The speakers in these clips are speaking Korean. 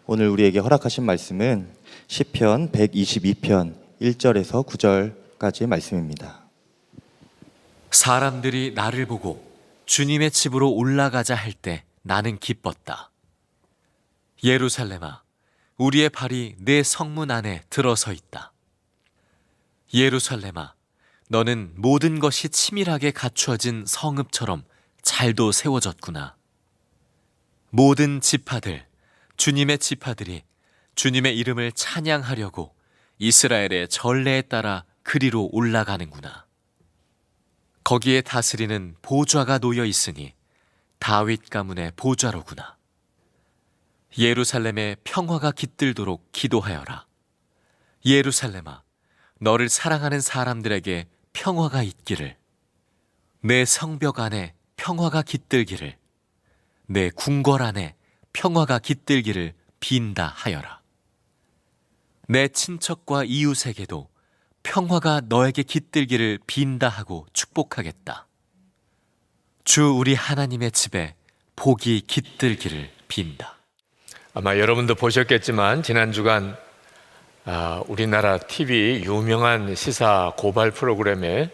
오늘 우리에게 허락하신 말씀은 시편 122편 1절에서 9절까지의 말씀입니다. 사람들이 나를 보고 주님의 집으로 올라가자 할 때 나는 기뻤다. 예루살렘아, 우리의 발이 내 성문 안에 들어서 있다. 예루살렘아, 너는 모든 것이 치밀하게 갖추어진 성읍처럼 잘도 세워졌구나. 모든 지파들, 주님의 지파들이 주님의 이름을 찬양하려고 이스라엘의 전례에 따라 그리로 올라가는구나. 거기에 다스리는 보좌가 놓여 있으니 다윗 가문의 보좌로구나. 예루살렘의 평화가 깃들도록 기도하여라. 예루살렘아, 너를 사랑하는 사람들에게 평화가 있기를, 내 성벽 안에 평화가 깃들기를, 내 궁궐 안에 평화가 깃들기를 빈다 하여라. 내 친척과 이웃에게도 평화가 너에게 깃들기를 빈다 하고 축복하겠다. 주 우리 하나님의 집에 복이 깃들기를 빈다. 아마 여러분도 보셨겠지만 지난 주간 우리나라 TV 유명한 시사 고발 프로그램에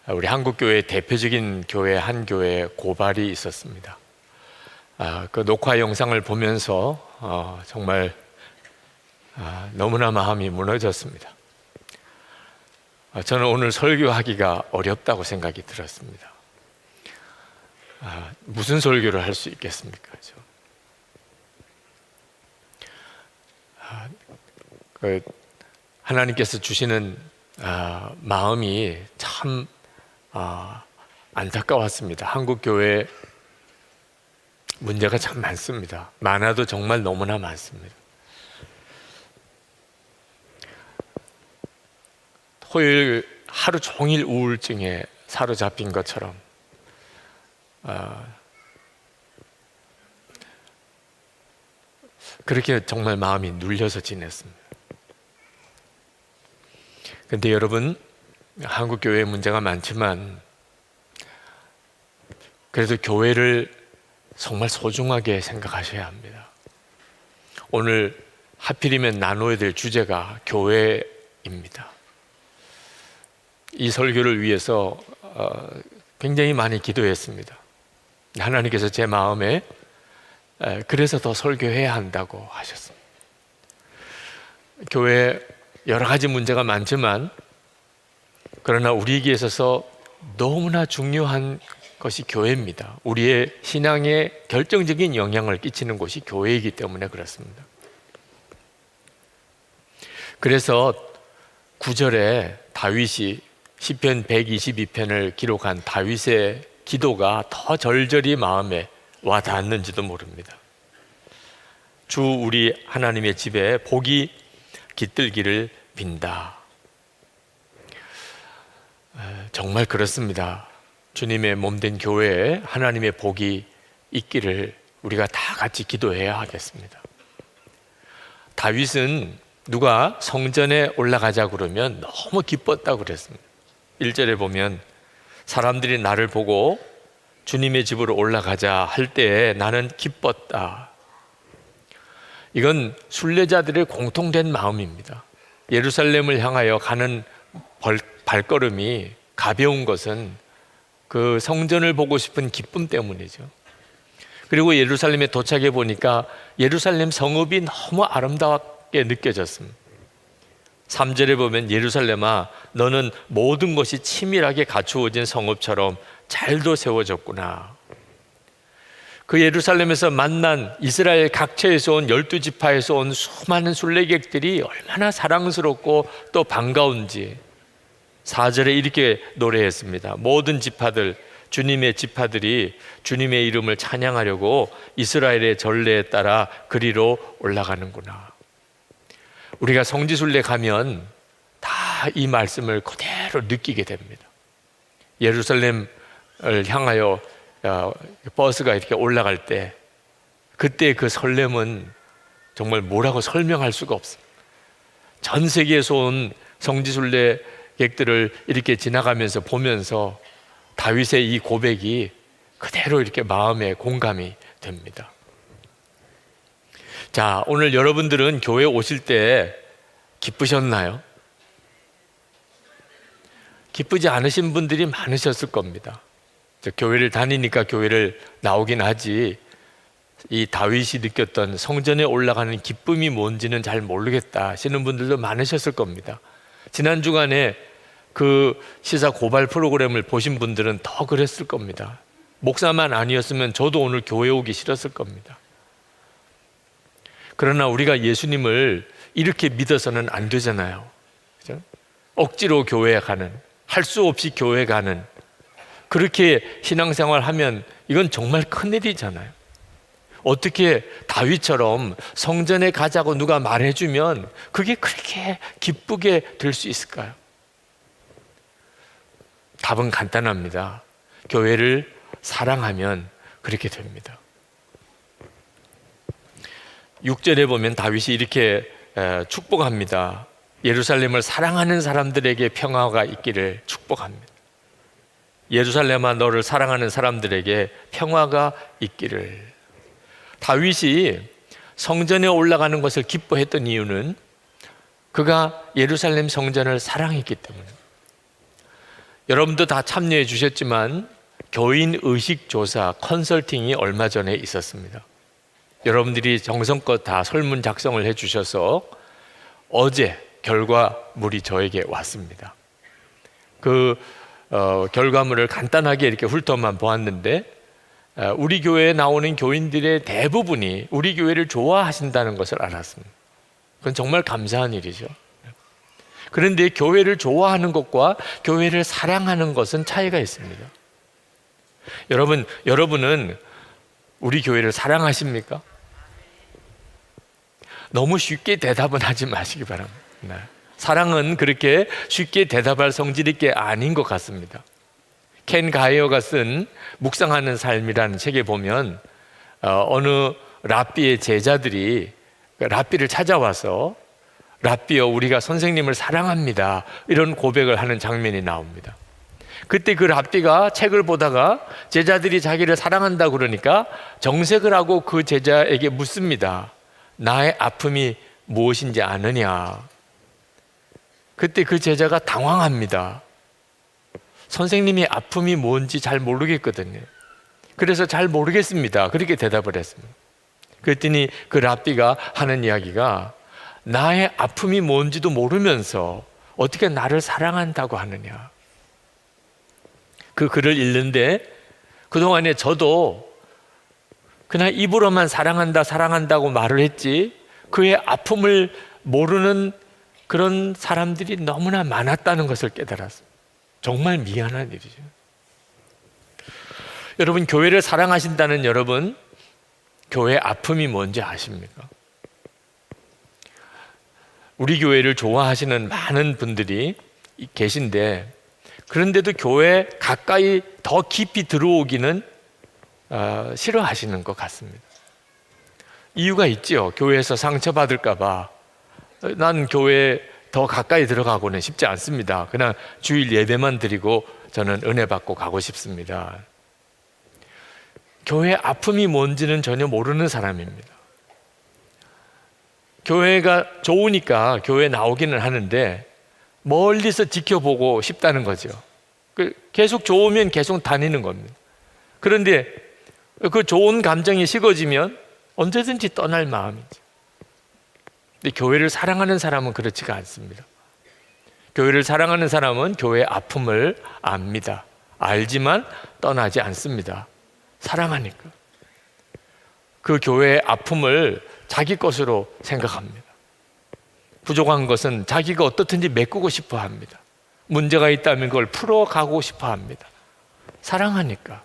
우리 한국교회의 대표적인 교회 한 교회의 고발이 있었습니다. 그 녹화 영상을 보면서 정말 너무나 마음이 무너졌습니다. 저는 오늘 설교하기가 어렵다고 생각이 들었습니다. 무슨 설교를 할 수 있겠습니까? 하나님께서 주시는 마음이 참 안타까웠습니다. 한국 교회 문제가 참 많습니다. 많아도 정말 너무나 많습니다. 토요일 하루 종일 우울증에 사로잡힌 것처럼 그렇게 정말 마음이 눌려서 지냈습니다. 그런데 여러분, 한국 교회에 문제가 많지만 그래도 교회를 정말 소중하게 생각하셔야 합니다. 오늘 하필이면 나눠야 될 주제가 교회입니다. 이 설교를 위해서 굉장히 많이 기도했습니다. 하나님께서 제 마음에 그래서 더 설교해야 한다고 하셨습니다. 교회 여러 가지 문제가 많지만 그러나 우리에게 있어서 너무나 중요한 것이 교회입니다. 우리의 신앙에 결정적인 영향을 끼치는 곳이 교회이기 때문에 그렇습니다. 그래서 9절에 다윗이 시편 122편을 기록한 다윗의 기도가 더 절절히 마음에 와 닿았는지도 모릅니다. 주 우리 하나님의 집에 복이 깃들기를 빈다. 정말 그렇습니다. 주님의 몸된 교회에 하나님의 복이 있기를 우리가 다 같이 기도해야 하겠습니다. 다윗은 누가 성전에 올라가자 그러면 너무 기뻤다고 그랬습니다. 1절에 보면 사람들이 나를 보고 주님의 집으로 올라가자 할 때에 나는 기뻤다. 이건 순례자들의 공통된 마음입니다. 예루살렘을 향하여 가는 발걸음이 가벼운 것은 그 성전을 보고 싶은 기쁨 때문이죠. 그리고 예루살렘에 도착해 보니까 예루살렘 성읍이 너무 아름답게 느껴졌습니다. 3절에 보면 예루살렘아, 너는 모든 것이 치밀하게 갖추어진 성읍처럼 잘도 세워졌구나. 그 예루살렘에서 만난 이스라엘 각처에서 온 12지파에서 온 수많은 순례객들이 얼마나 사랑스럽고 또 반가운지 4절에 이렇게 노래했습니다. 모든 지파들, 주님의 지파들이 주님의 이름을 찬양하려고 이스라엘의 전례에 따라 그리로 올라가는구나. 우리가 성지순례 가면 다 이 말씀을 그대로 느끼게 됩니다. 예루살렘을 향하여 버스가 이렇게 올라갈 때 그때 그 설렘은 정말 뭐라고 설명할 수가 없습니다. 전 세계에서 온 성지순례객들을 이렇게 지나가면서 보면서 다윗의 이 고백이 그대로 이렇게 마음에 공감이 됩니다. 자, 오늘 여러분들은 교회 오실 때 기쁘셨나요? 기쁘지 않으신 분들이 많으셨을 겁니다. 교회를 다니니까 교회를 나오긴 하지 이 다윗이 느꼈던 성전에 올라가는 기쁨이 뭔지는 잘 모르겠다 하시는 분들도 많으셨을 겁니다. 지난 주간에 그 시사 고발 프로그램을 보신 분들은 더 그랬을 겁니다. 목사만 아니었으면 저도 오늘 교회 오기 싫었을 겁니다. 그러나 우리가 예수님을 이렇게 믿어서는 안 되잖아요. 그죠? 억지로 교회에 가는, 할 수 없이 교회 가는, 그렇게 신앙생활 하면 이건 정말 큰일이잖아요. 어떻게 다윗처럼 성전에 가자고 누가 말해주면 그게 그렇게 기쁘게 될 수 있을까요? 답은 간단합니다. 교회를 사랑하면 그렇게 됩니다. 6절에 보면 다윗이 이렇게 축복합니다. 예루살렘을 사랑하는 사람들에게 평화가 있기를 축복합니다. 예루살렘아, 너를 사랑하는 사람들에게 평화가 있기를. 다윗이 성전에 올라가는 것을 기뻐했던 이유는 그가 예루살렘 성전을 사랑했기 때문입니다. 여러분도 다 참여해 주셨지만 교인 의식 조사 컨설팅이 얼마 전에 있었습니다. 여러분들이 정성껏 다 설문 작성을 해 주셔서 어제 결과물이 저에게 왔습니다. 그 결과물을 간단하게 이렇게 훑어만 보았는데 우리 교회에 나오는 교인들의 대부분이 우리 교회를 좋아하신다는 것을 알았습니다. 그건 정말 감사한 일이죠. 그런데 교회를 좋아하는 것과 교회를 사랑하는 것은 차이가 있습니다. 여러분은 우리 교회를 사랑하십니까? 너무 쉽게 대답은 하지 마시기 바랍니다. 사랑은 그렇게 쉽게 대답할 성질이 게 아닌 것 같습니다. 켄 가이어가 쓴 묵상하는 삶이라는 책에 보면 어느 랍비의 제자들이 랍비를 찾아와서 랍비여, 우리가 선생님을 사랑합니다, 이런 고백을 하는 장면이 나옵니다. 그때 그 랍비가 책을 보다가 제자들이 자기를 사랑한다 그러니까 정색을 하고 그 제자에게 묻습니다. 나의 아픔이 무엇인지 아느냐? 그때 그 제자가 당황합니다. 선생님이 아픔이 뭔지 잘 모르겠거든요. 그래서 잘 모르겠습니다, 그렇게 대답을 했습니다. 그랬더니 그 랍비가 하는 이야기가 나의 아픔이 뭔지도 모르면서 어떻게 나를 사랑한다고 하느냐. 그 글을 읽는데 그동안에 저도 그냥 입으로만 사랑한다고 말을 했지 그의 아픔을 모르는 그런 사람들이 너무나 많았다는 것을 깨달았습니다. 정말 미안한 일이죠. 여러분, 교회를 사랑하신다는 여러분, 교회의 아픔이 뭔지 아십니까? 우리 교회를 좋아하시는 많은 분들이 계신데 그런데도 교회에 가까이 더 깊이 들어오기는 싫어하시는 것 같습니다. 이유가 있죠. 교회에서 상처받을까 봐 난 교회에 더 가까이 들어가고는 싶지 않습니다. 그냥 주일 예배만 드리고 저는 은혜 받고 가고 싶습니다. 교회의 아픔이 뭔지는 전혀 모르는 사람입니다. 교회가 좋으니까 교회에 나오기는 하는데 멀리서 지켜보고 싶다는 거죠. 계속 좋으면 계속 다니는 겁니다. 그런데 그 좋은 감정이 식어지면 언제든지 떠날 마음이죠. 근데 교회를 사랑하는 사람은 그렇지가 않습니다. 교회를 사랑하는 사람은 교회의 아픔을 압니다. 알지만 떠나지 않습니다. 사랑하니까. 그 교회의 아픔을 자기 것으로 생각합니다. 부족한 것은 자기가 어떻든지 메꾸고 싶어 합니다. 문제가 있다면 그걸 풀어가고 싶어 합니다. 사랑하니까.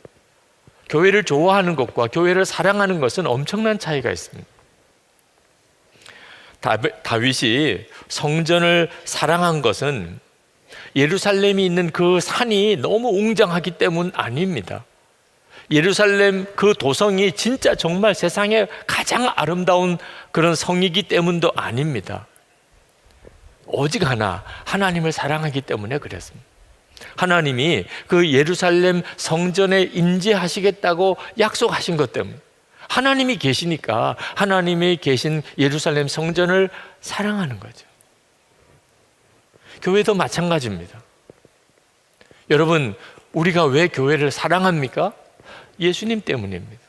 교회를 좋아하는 것과 교회를 사랑하는 것은 엄청난 차이가 있습니다. 다윗이 성전을 사랑한 것은 예루살렘이 있는 그 산이 너무 웅장하기 때문 아닙니다. 예루살렘 그 도성이 진짜 정말 세상에 가장 아름다운 그런 성이기 때문도 아닙니다. 오직 하나님을 사랑하기 때문에 그랬습니다. 하나님이 그 예루살렘 성전에 임재하시겠다고 약속하신 것 때문에, 하나님이 계시니까 하나님이 계신 예루살렘 성전을 사랑하는 거죠. 교회도 마찬가지입니다. 여러분, 우리가 왜 교회를 사랑합니까? 예수님 때문입니다.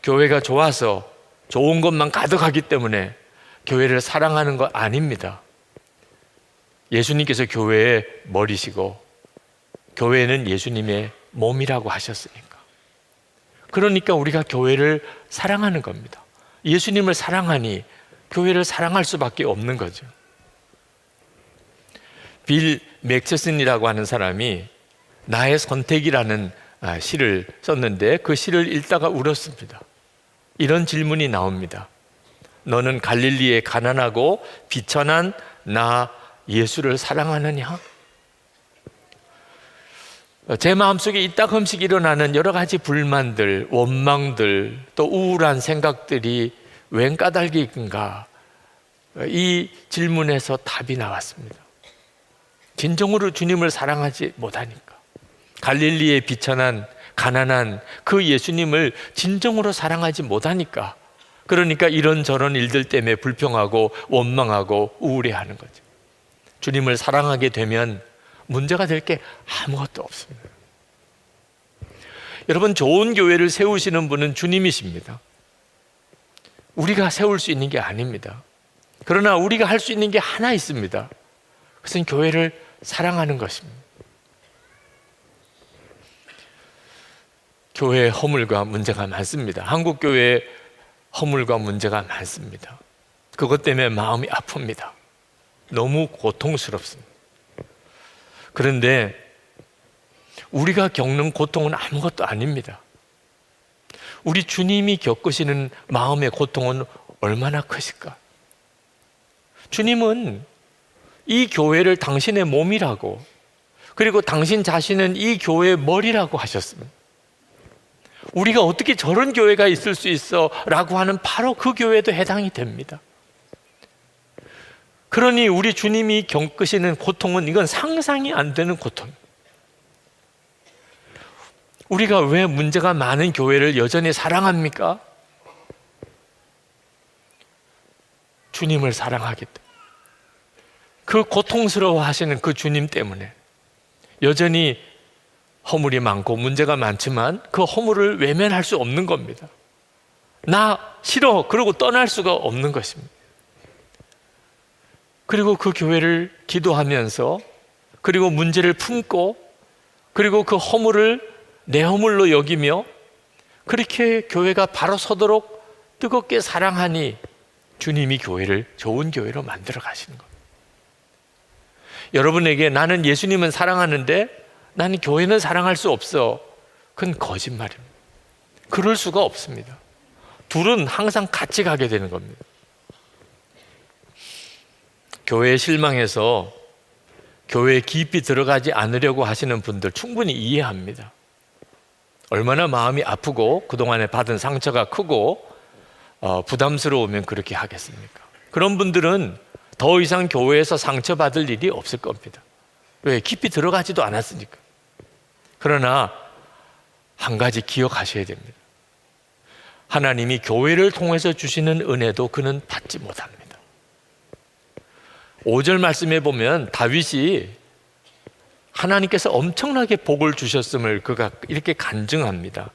교회가 좋아서 좋은 것만 가득하기 때문에 교회를 사랑하는 것 아닙니다. 예수님께서 교회의 머리시고 교회는 예수님의 몸이라고 하셨으니까. 그러니까 우리가 교회를 사랑하는 겁니다. 예수님을 사랑하니 교회를 사랑할 수밖에 없는 거죠. 빌 맥체슨이라고 하는 사람이 나의 선택이라는 시를 썼는데 그 시를 읽다가 울었습니다. 이런 질문이 나옵니다. 너는 갈릴리의 가난하고 비천한 나 예수를 사랑하느냐? 제 마음속에 이따금씩 일어나는 여러 가지 불만들, 원망들, 또 우울한 생각들이 웬 까닭인가? 이 질문에서 답이 나왔습니다. 진정으로 주님을 사랑하지 못하니까. 갈릴리의 비천한 가난한 그 예수님을 진정으로 사랑하지 못하니까. 그러니까 이런저런 일들 때문에 불평하고 원망하고 우울해하는 거죠. 주님을 사랑하게 되면 문제가 될 게 아무것도 없습니다. 여러분, 좋은 교회를 세우시는 분은 주님이십니다. 우리가 세울 수 있는 게 아닙니다. 그러나 우리가 할 수 있는 게 하나 있습니다. 그것은 교회를 사랑하는 것입니다. 교회에 허물과 문제가 많습니다. 한국 교회에 허물과 문제가 많습니다. 그것 때문에 마음이 아픕니다. 너무 고통스럽습니다. 그런데 우리가 겪는 고통은 아무것도 아닙니다. 우리 주님이 겪으시는 마음의 고통은 얼마나 크실까? 주님은 이 교회를 당신의 몸이라고, 그리고 당신 자신은 이 교회의 머리라고 하셨습니다. 우리가 어떻게 저런 교회가 있을 수 있어? 라고 하는 바로 그 교회도 해당이 됩니다. 그러니 우리 주님이 겪으시는 고통은 이건 상상이 안 되는 고통입니다. 우리가 왜 문제가 많은 교회를 여전히 사랑합니까? 주님을 사랑하기 때문에. 그 고통스러워 하시는 그 주님 때문에 여전히 허물이 많고 문제가 많지만 그 허물을 외면할 수 없는 겁니다. 나 싫어 그러고 떠날 수가 없는 것입니다. 그리고 그 교회를 기도하면서, 그리고 문제를 품고, 그리고 그 허물을 내 허물로 여기며, 그렇게 교회가 바로 서도록 뜨겁게 사랑하니 주님이 교회를 좋은 교회로 만들어 가시는 겁니다. 여러분에게 나는 예수님은 사랑하는데 나는 교회는 사랑할 수 없어, 그건 거짓말입니다. 그럴 수가 없습니다. 둘은 항상 같이 가게 되는 겁니다. 교회에 실망해서 교회에 깊이 들어가지 않으려고 하시는 분들 충분히 이해합니다. 얼마나 마음이 아프고 그동안에 받은 상처가 크고 부담스러우면 그렇게 하겠습니까? 그런 분들은 더 이상 교회에서 상처받을 일이 없을 겁니다. 왜? 깊이 들어가지도 않았으니까. 그러나 한 가지 기억하셔야 됩니다. 하나님이 교회를 통해서 주시는 은혜도 그는 받지 못합니다. 5절 말씀에 보면 다윗이 하나님께서 엄청나게 복을 주셨음을 그가 이렇게 간증합니다.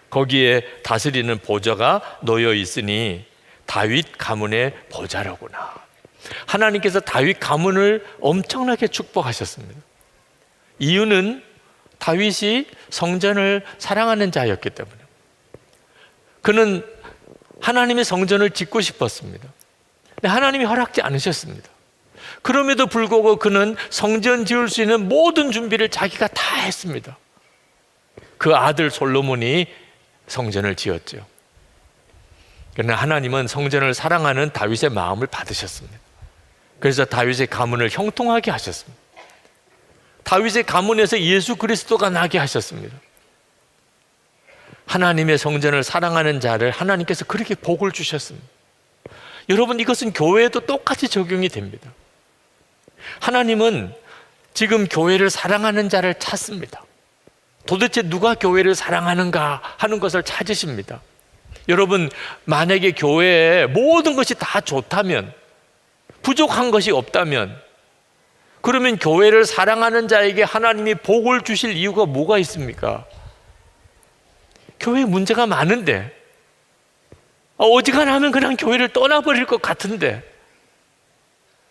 거기에 다스리는 보좌가 놓여 있으니 다윗 가문의 보좌로구나. 하나님께서 다윗 가문을 엄청나게 축복하셨습니다. 이유는 다윗이 성전을 사랑하는 자였기 때문에. 그는 하나님의 성전을 짓고 싶었습니다. 근데 하나님이 허락지 않으셨습니다. 그럼에도 불구하고 그는 성전 지을 수 있는 모든 준비를 자기가 다 했습니다. 그 아들 솔로몬이 성전을 지었죠. 그러나 하나님은 성전을 사랑하는 다윗의 마음을 받으셨습니다. 그래서 다윗의 가문을 형통하게 하셨습니다. 다윗의 가문에서 예수 그리스도가 나게 하셨습니다. 하나님의 성전을 사랑하는 자를 하나님께서 그렇게 복을 주셨습니다. 여러분, 이것은 교회에도 똑같이 적용이 됩니다. 하나님은 지금 교회를 사랑하는 자를 찾습니다. 도대체 누가 교회를 사랑하는가 하는 것을 찾으십니다. 여러분, 만약에 교회에 모든 것이 다 좋다면, 부족한 것이 없다면, 그러면 교회를 사랑하는 자에게 하나님이 복을 주실 이유가 뭐가 있습니까? 교회에 문제가 많은데, 어지간하면 그냥 교회를 떠나버릴 것 같은데,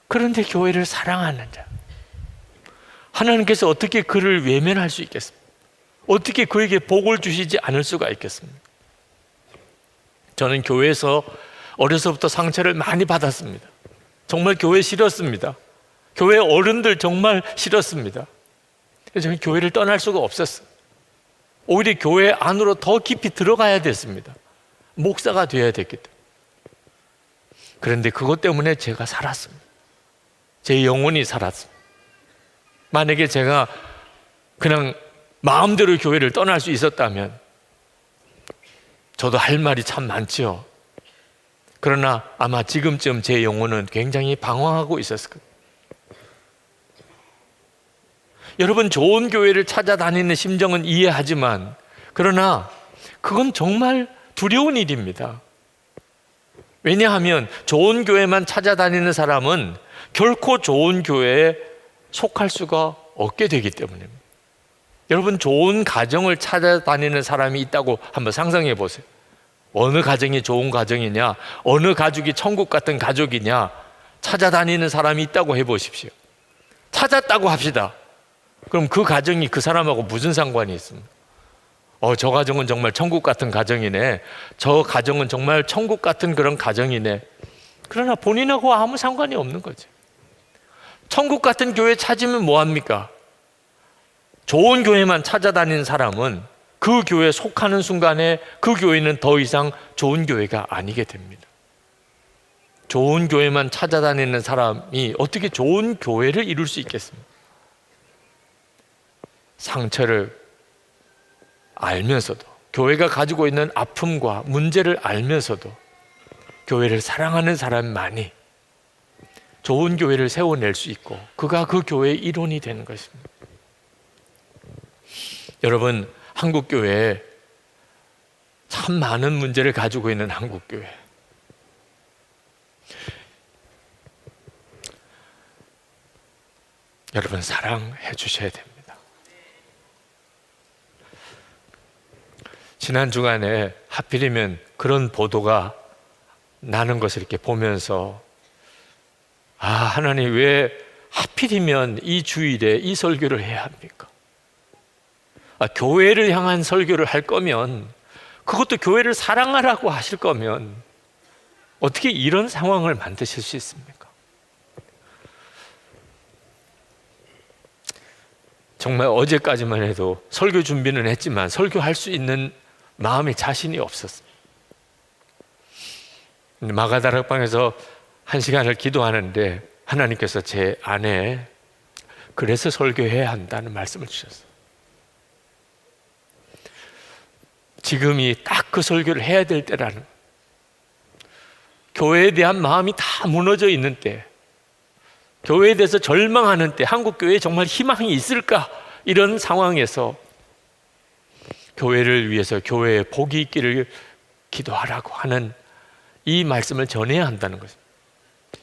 그런데 교회를 사랑하는 자, 하나님께서 어떻게 그를 외면할 수 있겠습니까? 어떻게 그에게 복을 주시지 않을 수가 있겠습니까? 저는 교회에서 어려서부터 상처를 많이 받았습니다. 정말 교회 싫었습니다. 교회 어른들 정말 싫었습니다. 그래서 저는 교회를 떠날 수가 없었어요. 오히려 교회 안으로 더 깊이 들어가야 됐습니다. 목사가 되어야 됐기 때문에. 그런데 그것 때문에 제가 살았습니다. 제 영혼이 살았습니다. 만약에 제가 그냥 마음대로 교회를 떠날 수 있었다면 저도 할 말이 참 많지요. 그러나 아마 지금쯤 제 영혼은 굉장히 방황하고 있었을 거예요. 여러분, 좋은 교회를 찾아다니는 심정은 이해하지만, 그러나 그건 정말 두려운 일입니다. 왜냐하면 좋은 교회만 찾아다니는 사람은 결코 좋은 교회에 속할 수가 없게 되기 때문입니다. 여러분, 좋은 가정을 찾아다니는 사람이 있다고 한번 상상해 보세요. 어느 가정이 좋은 가정이냐, 어느 가족이 천국 같은 가족이냐 찾아다니는 사람이 있다고 해보십시오. 찾았다고 합시다. 그럼 그 가정이 그 사람하고 무슨 상관이 있습니까? 저 가정은 정말 천국 같은 가정이네, 저 가정은 정말 천국 같은 그런 가정이네. 그러나 본인하고 아무 상관이 없는 거죠. 천국 같은 교회 찾으면 뭐합니까? 좋은 교회만 찾아다니는 사람은 그 교회에 속하는 순간에 그 교회는 더 이상 좋은 교회가 아니게 됩니다. 좋은 교회만 찾아다니는 사람이 어떻게 좋은 교회를 이룰 수 있겠습니까? 상처를 알면서도, 교회가 가지고 있는 아픔과 문제를 알면서도 교회를 사랑하는 사람만이 좋은 교회를 세워낼 수 있고, 그가 그 교회의 일원이 되는 것입니다. 여러분, 한국교회에 참 많은 문제를 가지고 있는 한국교회, 여러분 사랑해 주셔야 됩니다. 지난 주간에 하필이면 그런 보도가 나는 것을 이렇게 보면서, 하나님 왜 하필이면 이 주일에 이 설교를 해야 합니까? 교회를 향한 설교를 할 거면, 그것도 교회를 사랑하라고 하실 거면 어떻게 이런 상황을 만드실 수 있습니까? 정말 어제까지만 해도 설교 준비는 했지만 설교할 수 있는 마음의 자신이 없었습니다. 마가다락방에서 1시간을 기도하는데 하나님께서 제 안에 그래서 설교해야 한다는 말씀을 주셨어요. 지금이 딱 그 설교를 해야 될 때라는, 교회에 대한 마음이 다 무너져 있는 때, 교회에 대해서 절망하는 때, 한국교회에 정말 희망이 있을까? 이런 상황에서 교회를 위해서 교회에 복이 있기를 기도하라고 하는 이 말씀을 전해야 한다는 것입니다.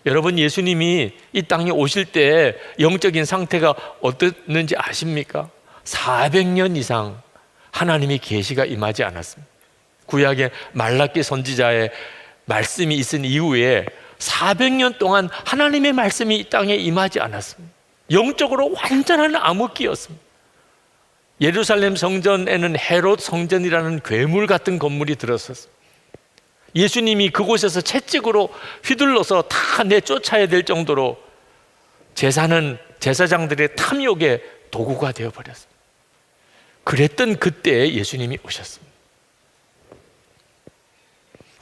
여러분, 예수님이 이 땅에 오실 때 영적인 상태가 어땠는지 아십니까? 400년 이상 하나님의 계시가 임하지 않았습니다. 구약의 말라기 선지자의 말씀이 있은 이후에 400년 동안 하나님의 말씀이 이 땅에 임하지 않았습니다. 영적으로 완전한 암흑기였습니다. 예루살렘 성전에는 헤롯 성전이라는 괴물 같은 건물이 들었었습니다. 예수님이 그곳에서 채찍으로 휘둘러서 다 내쫓아야 될 정도로 제사장들의 탐욕의 도구가 되어버렸습니다. 그랬던 그때에 예수님이 오셨습니다.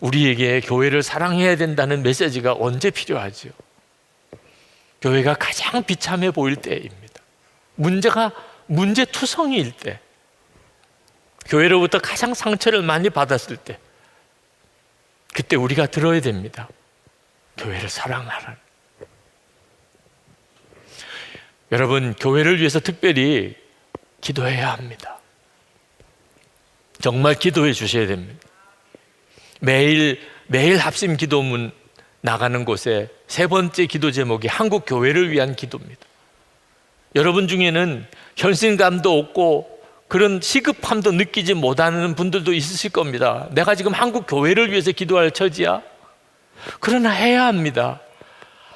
우리에게 교회를 사랑해야 된다는 메시지가 언제 필요하죠? 교회가 가장 비참해 보일 때입니다. 문제투성이일 때, 교회로부터 가장 상처를 많이 받았을 때, 그때 우리가 들어야 됩니다. 교회를 사랑하라. 여러분, 교회를 위해서 특별히 기도해야 합니다. 정말 기도해 주셔야 됩니다. 매일 합심 기도문 나가는 곳에 세 번째 기도 제목이 한국 교회를 위한 기도입니다. 여러분 중에는 현실감도 없고 그런 시급함도 느끼지 못하는 분들도 있으실 겁니다. 내가 지금 한국 교회를 위해서 기도할 처지야? 그러나 해야 합니다.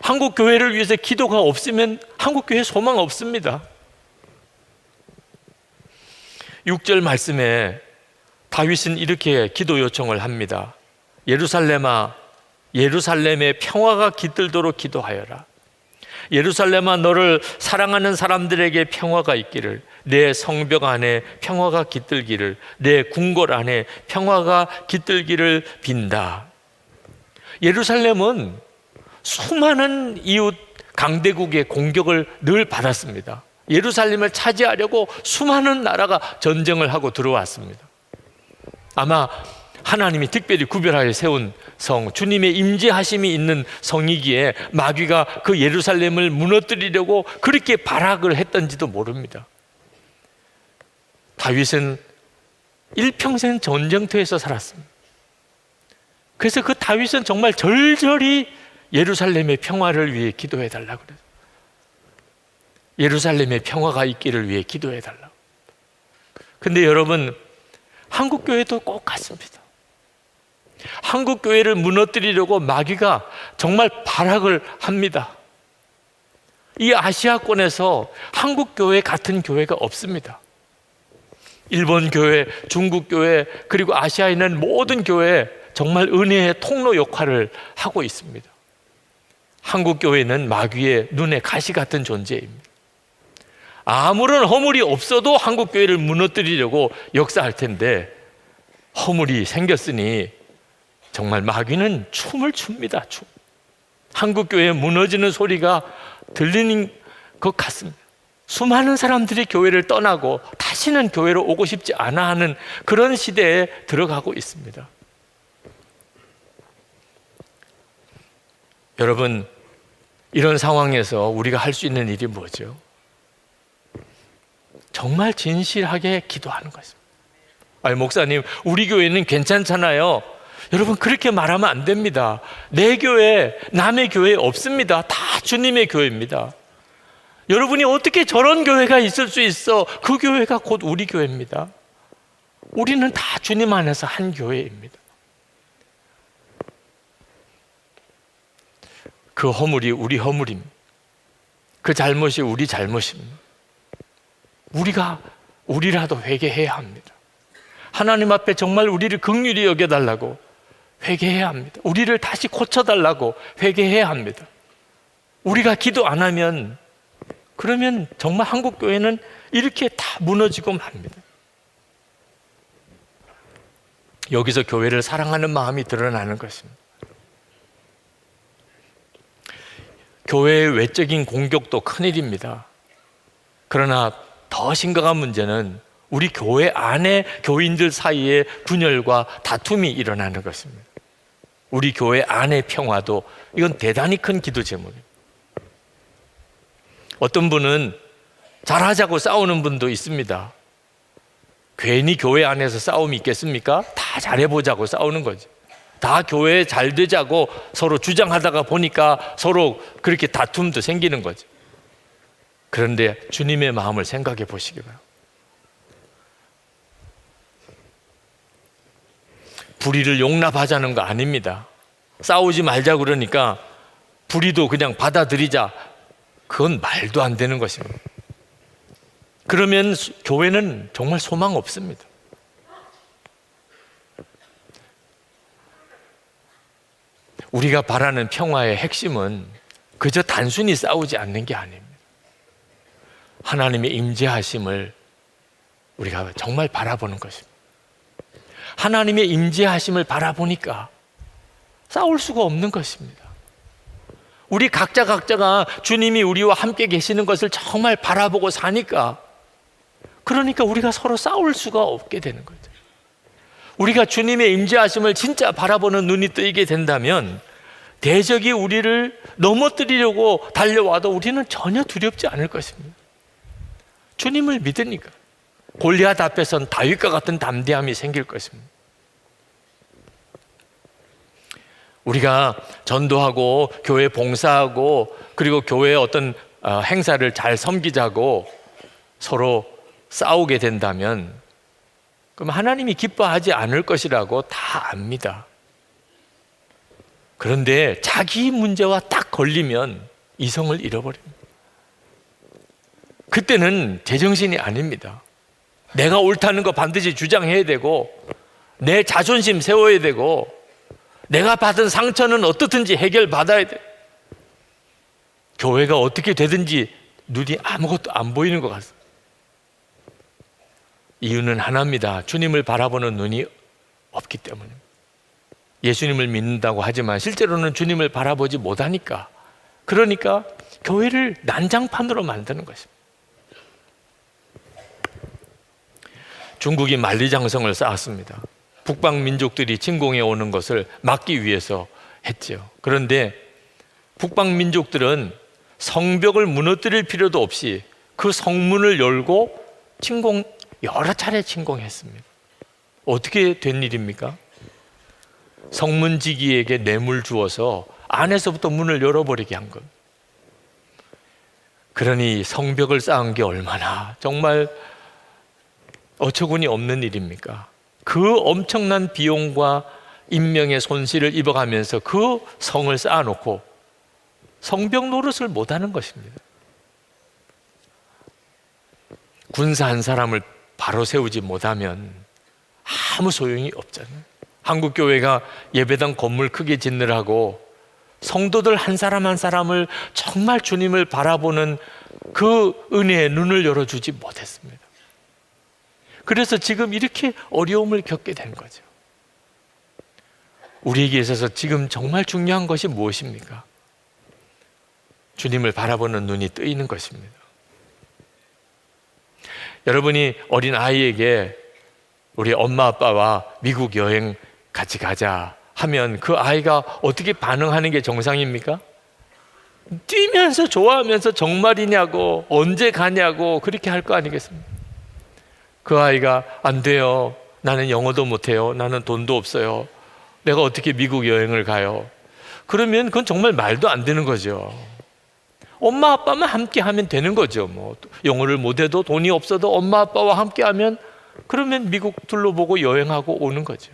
한국 교회를 위해서 기도가 없으면 한국 교회 소망 없습니다. 6절 말씀에 다윗은 이렇게 기도 요청을 합니다. 예루살렘아, 예루살렘의 평화가 깃들도록 기도하여라. 예루살렘아, 너를 사랑하는 사람들에게 평화가 있기를, 내 성벽 안에 평화가 깃들기를, 내 궁궐 안에 평화가 깃들기를 빈다. 예루살렘은 수많은 이웃 강대국의 공격을 늘 받았습니다. 예루살렘을 차지하려고 수많은 나라가 전쟁을 하고 들어왔습니다. 아마 하나님이 특별히 구별하여 세운 성, 주님의 임재하심이 있는 성이기에 마귀가 그 예루살렘을 무너뜨리려고 그렇게 발악을 했던지도 모릅니다. 다윗은 일평생 전쟁터에서 살았습니다. 그래서 그 다윗은 정말 절절히 예루살렘의 평화를 위해 기도해 달라고 그래요. 예루살렘의 평화가 있기를 위해 기도해 달라고. 근데 여러분, 한국 교회도 꼭 같습니다. 한국 교회를 무너뜨리려고 마귀가 정말 발악을 합니다. 이 아시아권에서 한국 교회 같은 교회가 없습니다. 일본 교회, 중국 교회, 그리고 아시아에 있는 모든 교회 정말 은혜의 통로 역할을 하고 있습니다. 한국 교회는 마귀의 눈에 가시 같은 존재입니다. 아무런 허물이 없어도 한국 교회를 무너뜨리려고 역사할 텐데 허물이 생겼으니 정말 마귀는 춤을 춥니다. 춤. 한국 교회 무너지는 소리가 들리는 것 같습니다. 수많은 사람들이 교회를 떠나고 다시는 교회로 오고 싶지 않아 하는 그런 시대에 들어가고 있습니다. 여러분, 이런 상황에서 우리가 할 수 있는 일이 뭐죠? 정말 진실하게 기도하는 것입니다. 아니, 목사님, 우리 교회는 괜찮잖아요. 여러분, 그렇게 말하면 안 됩니다. 내 교회, 남의 교회 없습니다. 다 주님의 교회입니다. 여러분이 어떻게 저런 교회가 있을 수 있어? 그 교회가 곧 우리 교회입니다. 우리는 다 주님 안에서 한 교회입니다. 그 허물이 우리 허물입니다. 그 잘못이 우리 잘못입니다. 우리라도 회개해야 합니다. 하나님 앞에 정말 우리를 긍휼히 여겨달라고 회개해야 합니다. 우리를 다시 고쳐달라고 회개해야 합니다. 우리가 기도 안 하면 그러면 정말 한국 교회는 이렇게 다 무너지고 맙니다. 여기서 교회를 사랑하는 마음이 드러나는 것입니다. 교회의 외적인 공격도 큰일입니다. 그러나 더 심각한 문제는 우리 교회 안에 교인들 사이에 분열과 다툼이 일어나는 것입니다. 우리 교회 안의 평화도 이건 대단히 큰 기도 제목입니다. 어떤 분은 잘하자고 싸우는 분도 있습니다. 괜히 교회 안에서 싸움이 있겠습니까? 다 잘해보자고 싸우는 거죠. 다 교회 잘 되자고 서로 주장하다가 보니까 서로 그렇게 다툼도 생기는 거죠. 그런데 주님의 마음을 생각해 보시기 바랍니다. 불의를 용납하자는 거 아닙니다. 싸우지 말자 그러니까 불의도 그냥 받아들이자, 그건 말도 안 되는 것입니다. 그러면 교회는 정말 소망 없습니다. 우리가 바라는 평화의 핵심은 그저 단순히 싸우지 않는 게 아닙니다. 하나님의 임재하심을 우리가 정말 바라보는 것입니다. 하나님의 임재하심을 바라보니까 싸울 수가 없는 것입니다. 우리 각자가 주님이 우리와 함께 계시는 것을 정말 바라보고 사니까, 그러니까 우리가 서로 싸울 수가 없게 되는 거죠. 우리가 주님의 임재하심을 진짜 바라보는 눈이 뜨이게 된다면 대적이 우리를 넘어뜨리려고 달려와도 우리는 전혀 두렵지 않을 것입니다. 주님을 믿으니까 골리앗 앞에선 다윗과 같은 담대함이 생길 것입니다. 우리가 전도하고 교회 봉사하고 그리고 교회의 어떤 행사를 잘 섬기자고 서로 싸우게 된다면 그럼 하나님이 기뻐하지 않을 것이라고 다 압니다. 그런데 자기 문제와 딱 걸리면 이성을 잃어버립니다. 그때는 제정신이 아닙니다. 내가 옳다는 거 반드시 주장해야 되고 내 자존심 세워야 되고 내가 받은 상처는 어떻든지 해결받아야 돼. 교회가 어떻게 되든지 눈이 아무것도 안 보이는 것 같습니다. 이유는 하나입니다. 주님을 바라보는 눈이 없기 때문입니다. 예수님을 믿는다고 하지만 실제로는 주님을 바라보지 못하니까, 그러니까 교회를 난장판으로 만드는 것입니다. 중국이 만리장성을 쌓았습니다. 북방 민족들이 침공해 오는 것을 막기 위해서 했죠. 그런데 북방 민족들은 성벽을 무너뜨릴 필요도 없이 그 성문을 열고 여러 차례 침공했습니다. 어떻게 된 일입니까? 성문지기에게 뇌물 주어서 안에서부터 문을 열어버리게 한 것. 그러니 성벽을 쌓은 게 얼마나 정말 어처구니 없는 일입니까? 그 엄청난 비용과 인명의 손실을 입어가면서 그 성을 쌓아놓고 성벽 노릇을 못하는 것입니다. 군사 한 사람을 바로 세우지 못하면 아무 소용이 없잖아요. 한국교회가 예배당 건물 크게 짓느라고 성도들 한 사람 한 사람을 정말 주님을 바라보는 그 은혜의 눈을 열어주지 못했습니다. 그래서 지금 이렇게 어려움을 겪게 된 거죠. 우리에게 있어서 지금 정말 중요한 것이 무엇입니까? 주님을 바라보는 눈이 뜨이는 것입니다. 여러분이 어린 아이에게 우리 엄마 아빠와 미국 여행 같이 가자 하면 그 아이가 어떻게 반응하는 게 정상입니까? 뛰면서 좋아하면서 정말이냐고, 언제 가냐고 그렇게 할 거 아니겠습니까? 그 아이가 안 돼요, 나는 영어도 못해요, 나는 돈도 없어요, 내가 어떻게 미국 여행을 가요? 그러면 그건 정말 말도 안 되는 거죠. 엄마 아빠만 함께 하면 되는 거죠. 뭐 영어를 못해도 돈이 없어도 엄마 아빠와 함께 하면 그러면 미국 둘러보고 여행하고 오는 거죠.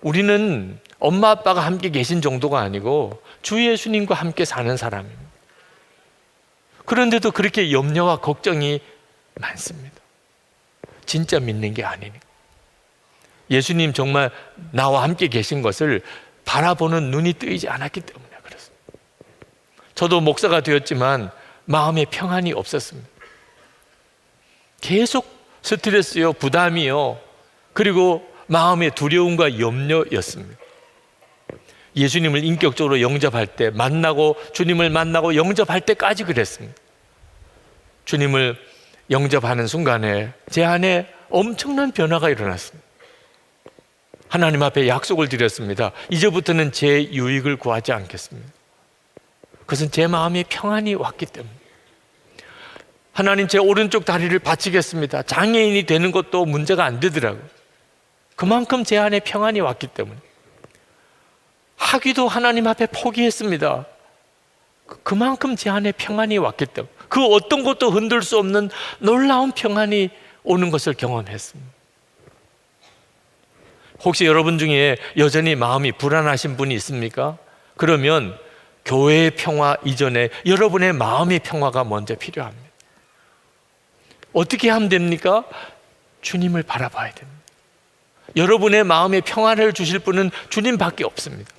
우리는 엄마 아빠가 함께 계신 정도가 아니고 주 예수님과 함께 사는 사람입니다. 그런데도 그렇게 염려와 걱정이 많습니다. 진짜 믿는 게 아니니까. 예수님 정말 나와 함께 계신 것을 바라보는 눈이 뜨이지 않았기 때문에 그렇습니다. 저도 목사가 되었지만 마음에 평안이 없었습니다. 계속 스트레스요, 부담이요, 그리고 마음의 두려움과 염려였습니다. 예수님을 인격적으로 영접할 때, 주님을 만나고 영접할 때까지 그랬습니다. 주님을 영접하는 순간에 제 안에 엄청난 변화가 일어났습니다. 하나님 앞에 약속을 드렸습니다. 이제부터는 제 유익을 구하지 않겠습니다. 그것은 제 마음에 평안이 왔기 때문에. 하나님, 제 오른쪽 다리를 바치겠습니다. 장애인이 되는 것도 문제가 안 되더라고요. 그만큼 제 안에 평안이 왔기 때문에. 하기도 하나님 앞에 포기했습니다. 그만큼 제 안에 평안이 왔기 때문에. 그 어떤 것도 흔들 수 없는 놀라운 평안이 오는 것을 경험했습니다. 혹시 여러분 중에 여전히 마음이 불안하신 분이 있습니까? 그러면 교회의 평화 이전에 여러분의 마음의 평화가 먼저 필요합니다. 어떻게 하면 됩니까? 주님을 바라봐야 됩니다. 여러분의 마음에 평안을 주실 분은 주님밖에 없습니다.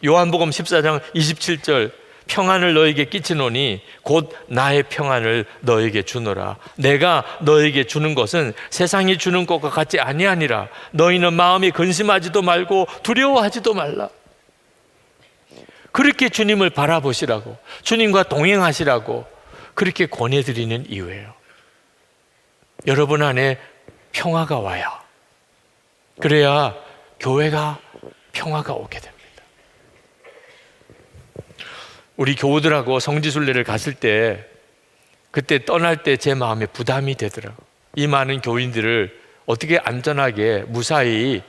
요한복음 14장 27절, 평안을 너에게 끼치노니 곧 나의 평안을 너에게 주노라. 내가 너에게 주는 것은 세상이 주는 것과 같지 아니하니라. 너희는 마음이 근심하지도 말고 두려워하지도 말라. 그렇게 주님을 바라보시라고, 주님과 동행하시라고 그렇게 권해드리는 이유예요. 여러분 안에 평화가 와야, 그래야 교회가 평화가 오게 됩니다. 우리 교우들하고 성지순례를 갔을 때, 그때 떠날 때 제 마음에 부담이 되더라고요. 이 많은 교인들을 어떻게 안전하게 무사히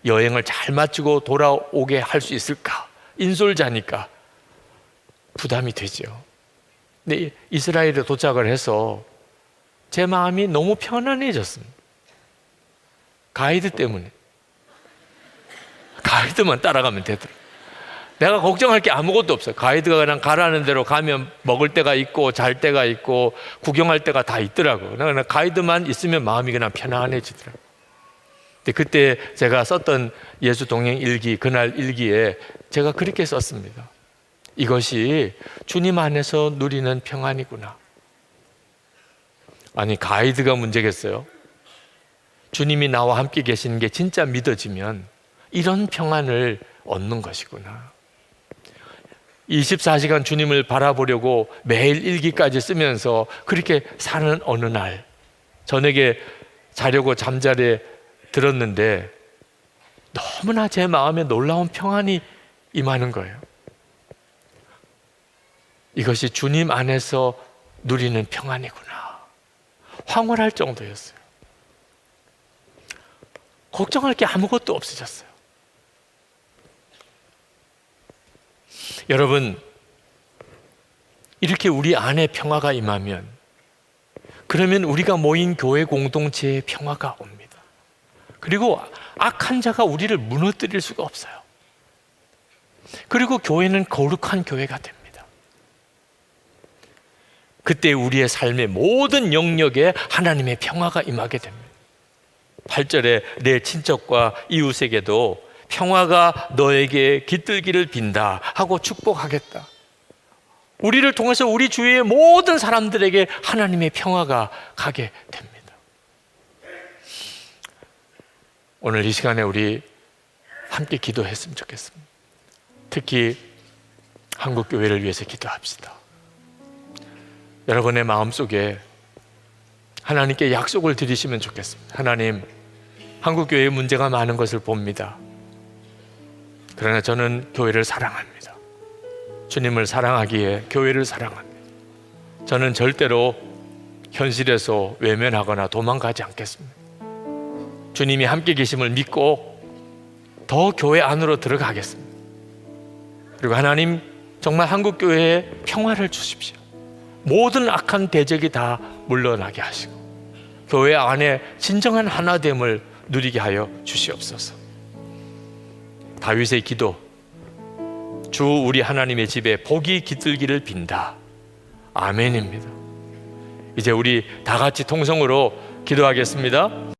여행을 잘 마치고 돌아오게 할 수 있을까? 인솔자니까 부담이 되죠. 근데 이스라엘에 도착을 해서 제 마음이 너무 편안해졌습니다. 가이드 때문에. 가이드만 따라가면 되더라고요. 내가 걱정할 게 아무것도 없어요. 가이드가 그냥 가라는 대로 가면 먹을 때가 있고 잘 때가 있고 구경할 때가 다 있더라고요. 그냥 가이드만 있으면 마음이 그냥 편안해지더라고요. 근데 그때 제가 썼던 예수 동행 일기, 그날 일기에 제가 그렇게 썼습니다. 이것이 주님 안에서 누리는 평안이구나. 아니, 가이드가 문제겠어요? 주님이 나와 함께 계시는 게 진짜 믿어지면 이런 평안을 얻는 것이구나. 24시간 주님을 바라보려고 매일 일기까지 쓰면서 그렇게 사는 어느 날 저녁에 자려고 잠자리에 들었는데 너무나 제 마음에 놀라운 평안이 임하는 거예요. 이것이 주님 안에서 누리는 평안이구나. 황홀할 정도였어요. 걱정할 게 아무것도 없어졌어요. 여러분, 이렇게 우리 안에 평화가 임하면 그러면 우리가 모인 교회 공동체에 평화가 옵니다. 그리고 악한 자가 우리를 무너뜨릴 수가 없어요. 그리고 교회는 거룩한 교회가 됩니다. 그때 우리의 삶의 모든 영역에 하나님의 평화가 임하게 됩니다. 8절에 내 친척과 이웃에게도 평화가 너에게 깃들기를 빈다 하고 축복하겠다. 우리를 통해서 우리 주위의 모든 사람들에게 하나님의 평화가 가게 됩니다. 오늘 이 시간에 우리 함께 기도했으면 좋겠습니다. 특히 한국교회를 위해서 기도합시다. 여러분의 마음속에 하나님께 약속을 드리시면 좋겠습니다. 하나님, 한국교회에 문제가 많은 것을 봅니다. 그러나 저는 교회를 사랑합니다. 주님을 사랑하기에 교회를 사랑합니다. 저는 절대로 현실에서 외면하거나 도망가지 않겠습니다. 주님이 함께 계심을 믿고 더 교회 안으로 들어가겠습니다. 그리고 하나님, 정말 한국교회에 평화를 주십시오. 모든 악한 대적이 다 물러나게 하시고 교회 안에 진정한 하나됨을 누리게 하여 주시옵소서. 다윗의 기도, 주 우리 하나님의 집에 복이 깃들기를 빈다. 아멘입니다. 이제 우리 다 같이 통성으로 기도하겠습니다.